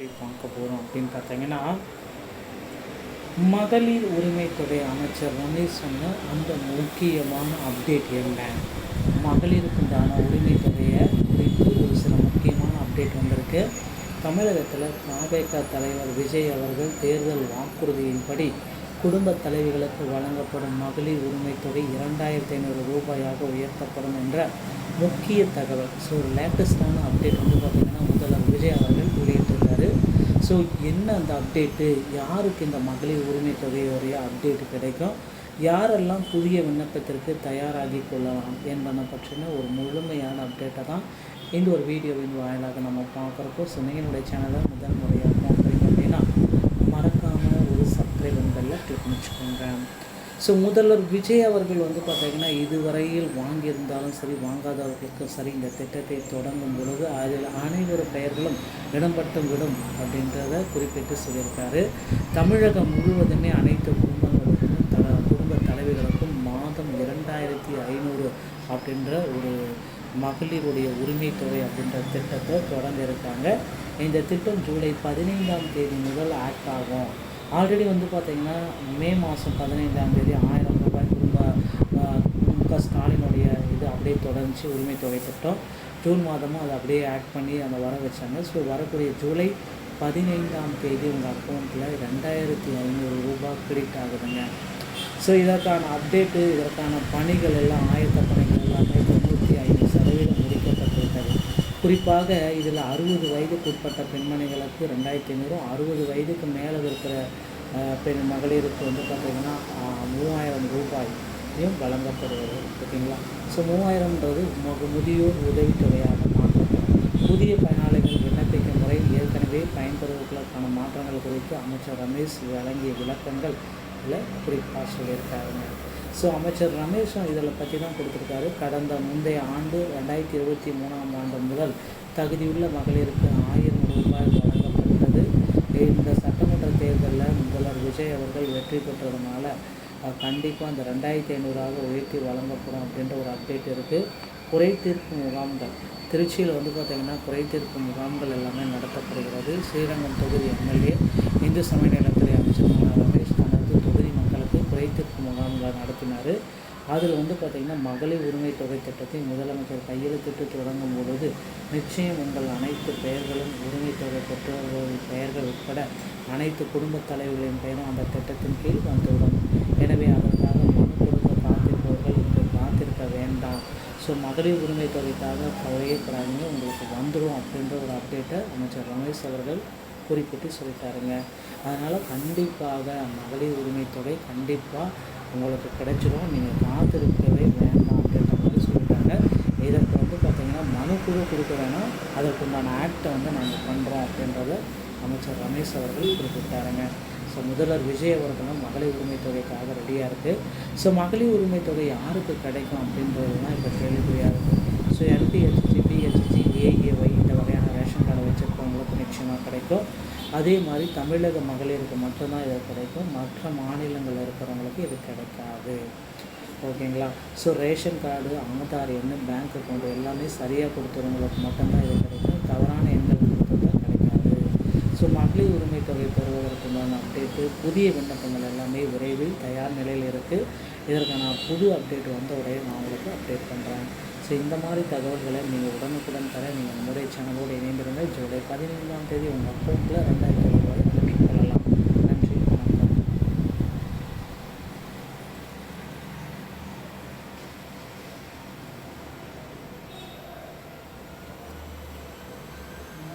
பற்றி பார்க்க போகிறோம் அப்படின்னு பார்த்தீங்கன்னா, மகளிர் உரிமைத்துறை அமைச்சர் ரமேஷ் சொன்ன அந்த முக்கியமான அப்டேட் என்ன? மகளிருக்கு உண்டான உரிமைத்தொகையை குறித்து ஒரு சில முக்கியமான அப்டேட் வந்திருக்கு. தமிழகத்தில் தாவேகா தலைவர் விஜய் அவர்கள் தேர்தல் வாக்குறுதியின்படி குடும்ப தலைவிகளுக்கு வழங்கப்படும் மகளிர் உரிமைத்தொகை 2500 ரூபாயாக உயர்த்தப்படும் என்ற முக்கிய தகவல். ஸோ லேட்டஸ்டான அப்டேட் பார்த்திங்கன்னா முதல்வர் விஜய் அவர்கள் வெளியிட்டிருக்காரு. ஸோ என்ன அந்த அப்டேட்டு, யாருக்கு இந்த மகளிர் உரிமை தொகையுடைய அப்டேட் கிடைக்கும், யாரெல்லாம் புதிய விண்ணப்பத்திற்கு தயாராகி கொள்ளலாம் என்பதை பற்றின ஒரு முழுமையான அப்டேட்டை தான் இந்த ஒரு வீடியோவின் வாயிலாக நம்ம பார்க்குறப்போ. ஸோ என்னுடைய சேனலை முதல் முறையாக பார்க்குறீங்க அப்படின்னா மறக்காமல் ஒரு சப்ஸ்கிரைப் பட்டனில் கிளிக் பண்ணிச்சுக்கோங்க. ஸோ முதல்வர் விஜய் அவர்கள் பார்த்திங்கன்னா இதுவரையில் வாங்கியிருந்தாலும் சரி வாங்காதவர்களுக்கும் சரி இந்த திட்டத்தை தொடங்கும் பொழுது அதில் அனைவரு பெயர்களும் இடம்பட்டு விடும் அப்படின்றத குறிப்பிட்டு சொல்லியிருக்காரு. தமிழகம் முழுவதுமே அனைத்து குடும்பங்களுக்கும் குடும்ப தலைவிகளுக்கும் மாதம் 2500 அப்படின்ற ஒரு மகளிருடைய உரிமை தொகை அப்படின்ற திட்டத்தை தொடங்கியிருக்காங்க. இந்த திட்டம் ஜூலை 15ஆம் தேதி முதல் ஆக்ட் ஆகும். ஆல்ரெடி பார்த்திங்கன்னா மே மாதம் 15ஆம் தேதி 1000 ரூபாய் முக ஸ்டாலினுடைய இது அப்படியே தொடர்ந்துச்சு உரிமை தொகை திட்டம். ஜூன் மாதமும் அதை அப்படியே ஆட் பண்ணி அதை வர வச்சாங்க. ஸோ வரக்கூடிய ஜூலை 15ஆம் தேதி உங்கள் அக்கௌண்ட்டில் 2500 ரூபாய் கிரெடிட் ஆகுதுங்க. ஸோ இதற்கான அப்டேட்டு, இதற்கான பணிகள் எல்லாம் ஆயத்த பணிகள் எல்லாமே 95% முடிக்கப்பட்டிருக்கிறது. குறிப்பாக இதில் 60 வயதுக்கு உட்பட்ட பெண்மணிகளுக்கு 2500, 60 வயதுக்கு மேலே இருக்கிற பெண் மகளிருக்கு பார்த்திங்கன்னா 3000 ரூபாயும் வழங்கப்படுவது. ஓகேங்களா? ஸோ 3000ன்றது முதியோர் உதவித்தொகையாக மாற்றப்படும். புதிய பயனாளிகள் விண்ணப்பிக்கும் முறை ஏற்கனவே பயன்பெறுவதற்கான மாற்றங்கள் குறித்து அமைச்சர் ரமேஷ் வழங்கிய விளக்கங்கள் இதில் குறிப்பாக சொல்லியிருக்காருங்க. ஸோ அமைச்சர் ரமேஷும் இதில் பற்றி தான் கொடுத்துருக்காரு. கடந்த முந்தைய ஆண்டு 2023ஆம் ஆண்டு முதல் தகுதியுள்ள மகளிருக்கு 1000 ரூபாய் வழங்கப்பட்டது. இந்த சட்டமன்ற தேர்தலில் முதல்வர் விஜய் அவர்கள் வெற்றி பெற்றதுனால கண்டிப்பாக அந்த 2500ஆக உயர்த்தி வழங்கப்படும் அப்படின்ற ஒரு அப்டேட் இருக்குது. குறைதீர்ப்பு முகாம்கள் திருச்சியில் பார்த்திங்கன்னா குறைதீர்ப்பு முகாம்கள் எல்லாமே நடத்தப்படுகிறது. ஸ்ரீரங்கம் தொகுதி எம்எல்ஏ இந்து சமய நலத்துறை அமைச்சர் ரமேஷ் தனது தொகுதி மக்களுக்கு குறைதீர்ப்பு முகாம்களை நடத்தினார். அதில் பார்த்திங்கன்னா மகளிர் உரிமை தொகை திட்டத்தை முதலமைச்சர் கையெழுத்திட்டு தொடங்கும் பொழுது நிச்சயம் உங்கள் அனைத்து பெயர்களும் உரிமை தொகை பெற்றவர்களின் பெயர்கள் உட்பட அனைத்து குடும்பத் தலைவர்களின் பெயரும் அந்த திட்டத்தின் கீழ் வந்துவிடும். எனவே அதற்காக மனு கொடுக்க காத்திருப்பவர்கள் இன்று காத்திருக்க வேண்டாம். ஸோ மகளிர் உரிமை தொகைக்காக கவலையப்படாதீங்க, உங்களுக்கு வந்துடும் அப்படின்ற ஒரு அப்டேட்டை அமைச்சர் ரமேஷ் அவர்கள் குறிப்பிட்டு சொல்லிட்டாருங்க. அதனால் கண்டிப்பாக மகளிர் உரிமை தொகை கண்டிப்பாக உங்களுக்கு கிடைச்சிடும், நீங்கள் காத்திருக்கவே வேண்டாம் அப்படின்ற மாதிரி சொல்லிட்டாங்க. இதற்கு பார்த்திங்கன்னா மனு குழு கொடுக்க வேணாம், அதற்குண்டான ஆக்டை நாங்கள் பண்ணுறோம் அப்படின்றத அமைச்சர் ரமேஷ் அவர்கள் குறிப்பிட்டாருங்க. ஸோ முதல்வர் விஜய் அவர்களும் மகளிர் உரிமை தொகைக்காக ரெடியாக இருக்குது. ஸோ மகளிர் உரிமை தொகை யாருக்கு கிடைக்கும் அப்படின்றது தான் இப்போ கேள்விக்குறியாக இருக்குது. ஸோ எல்பிஹெச்சி, பிஹெச்சி, ஏஏஒய் இந்த வகையான ரேஷன் கார்டை வச்சுருக்கவங்களுக்கு நிச்சயமாக கிடைக்கும். அதே மாதிரி தமிழக மகளிருக்கு மட்டும்தான் இது கிடைக்கும், மற்ற மாநிலங்களில் இருக்கிறவங்களுக்கு இது கிடைக்காது. ஓகேங்களா? ஸோ ரேஷன் கார்டு, ஆதார் எண், பேங்க் அக்கௌண்ட் எல்லாமே சரியாக கொடுத்துறவங்களுக்கு மட்டும்தான் இது கிடைக்கும், தவறான எண்கள் கொடுத்தா கிடைக்காது. ஸோ மகளிர் உரிமை தொகை பெறுவதற்குண்டான அப்டேட்டு, புதிய விண்ணப்பங்கள் எல்லாமே விரைவில் தயார் நிலையில் இருக்குது. இதற்கான புது அப்டேட் வந்த உடனே நான் உங்களுக்கு அப்டேட் பண்ணுறேன். ஸோ இந்த மாதிரி தகவல்களை நீங்கள் உடனுக்குடன் தர நீங்கள் நம்முடைய சேனலோடு இணைந்திருங்க. ஜூலை 15ஆம் தேதி உங்கள் அக்கௌண்ட்டில் 2500